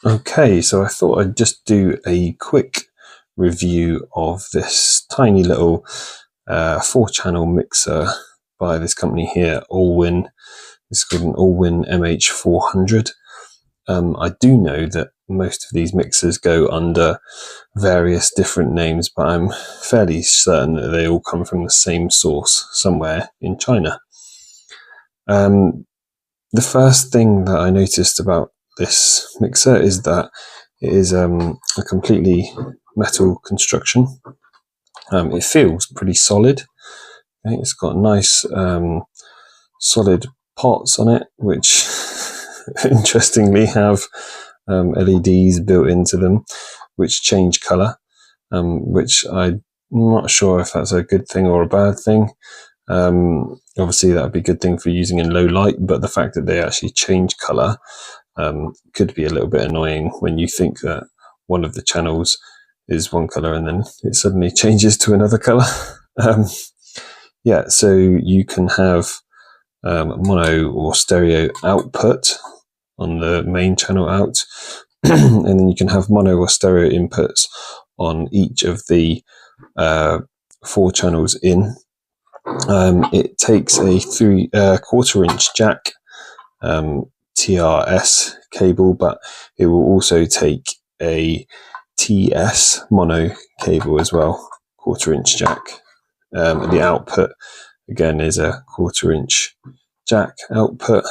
Okay, so I thought I'd just do a quick review of this tiny little 4-channel mixer by this company here, Allwin. It's called an Allwin MH400. I do know that most of these mixers go under various different names, but I'm fairly certain that they all come from the same source somewhere in China. The first thing that I noticed about this mixer is that it is a completely metal construction. It feels pretty solid. Okay, it's got nice solid pots on it, which interestingly have LEDs built into them, which change color, which I'm not sure if that's a good thing or a bad thing. Obviously that would be a good thing for using in low light, but the fact that they actually change color could be a little bit annoying when you think that one of the channels is one color and then it suddenly changes to another color. Yeah, so you can have mono or stereo output on the main channel out, and then you can have mono or stereo inputs on each of the 4 channels in. It takes a 3/4 inch jack TRS cable, but it will also take a TS mono cable as well, 1/4 inch jack. The output again is a 1/4 inch jack output.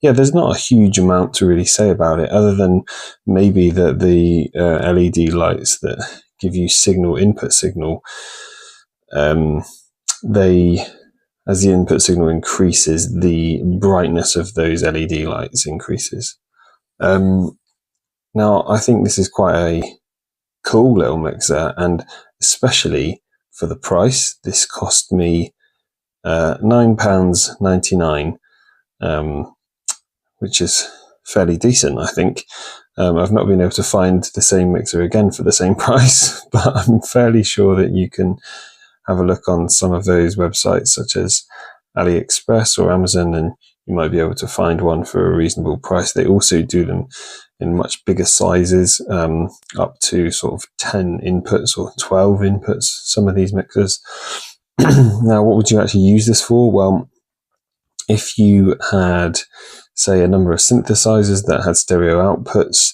Yeah, there's not a huge amount to really say about it, other than maybe that the LED lights that give you input signal, as the input signal increases, the brightness of those LED lights increases. Now, I think this is quite a cool little mixer, and especially for the price. This cost me £9.99, which is fairly decent, I think. I've not been able to find the same mixer again for the same price, but I'm fairly sure that you can have a look on some of those websites such as AliExpress or Amazon, and you might be able to find one for a reasonable price. They also do them in much bigger sizes, up to sort of 10 inputs or 12 inputs, some of these mixers. Now, what would you actually use this for? Well, if you had, say, a number of synthesizers that had stereo outputs,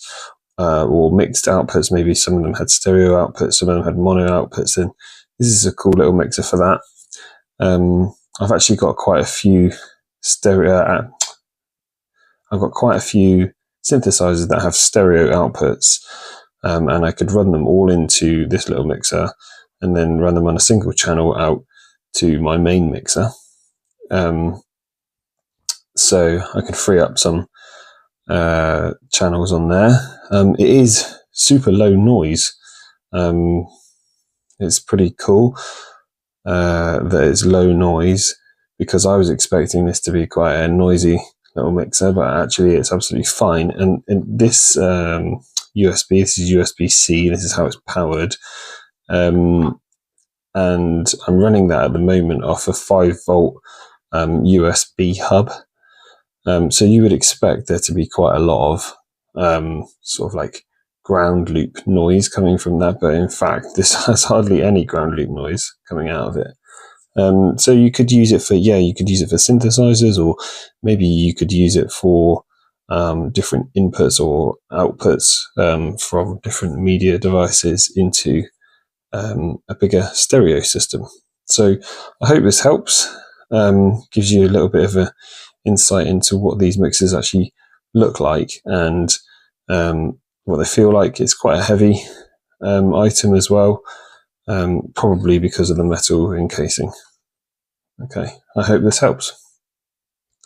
or mixed outputs, maybe some of them had stereo outputs, some of them had mono outputs, then this is a cool little mixer for that. I've actually got quite a few synthesizers that have stereo outputs, and I could run them all into this little mixer and then run them on a single channel out to my main mixer. So I could free up some channels on there. It is super low noise. It's pretty cool that it's low noise, because I was expecting this to be quite a noisy little mixer, but actually it's absolutely fine. And this this is USB-C, this is how it's powered. And I'm running that at the moment off a 5-volt USB hub. So you would expect there to be quite a lot of sort of like ground loop noise coming from that, but in fact this has hardly any ground loop noise coming out of it. So you could use it for synthesizers, or maybe you could use it for different inputs or outputs from different media devices into a bigger stereo system. So I hope this helps, gives you a little bit of a insight into what these mixers actually look like and what they feel like. It's quite a heavy item as well, probably because of the metal encasing. Okay, I hope this helps.